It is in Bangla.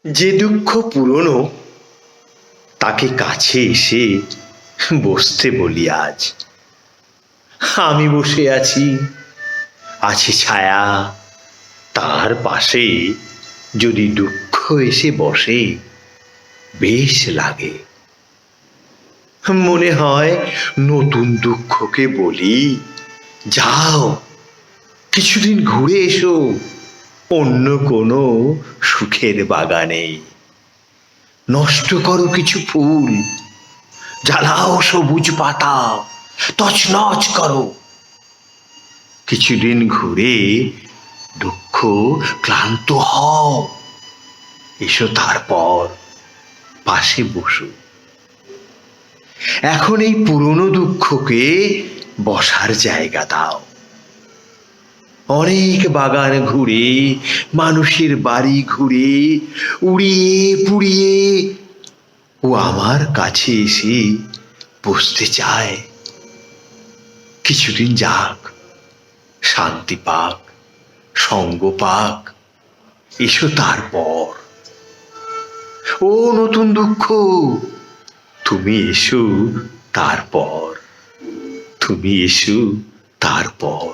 যে দুঃখ পুরনো তাকে কাছে এসে বসতে বলি আজ। আমি বসে আছি, আছে ছায়া, তার পাশে যদি দুঃখ এসে বসে বেশ লাগে। মনে হয় নতুন দুঃখকে বলি, যাও কিছুদিন ঘুরে এসো অন্য কোনো সুখের বাগানে। নষ্ট করো কিছু ফুল, জ্বালাও সবুজ পাতা, তছনছ করো। কিছুদিন ঘুরে দুঃখ ক্লান্ত হও, এসো তারপর পাশে বসো। এখন এই পুরনো দুঃখকে বসার জায়গা দাও। অনেক বাগান ঘুরে, মানুষের বাড়ি ঘুরে, উড়িয়ে পুড়িয়ে ও আমার কাছে এসে বসতে চায়। কিছুদিন যাক, শান্তি পাক, সঙ্গ পাক, এসো তারপর। ও নতুন দুঃখ, তুমি এসো তারপর, তুমি এসো তারপর।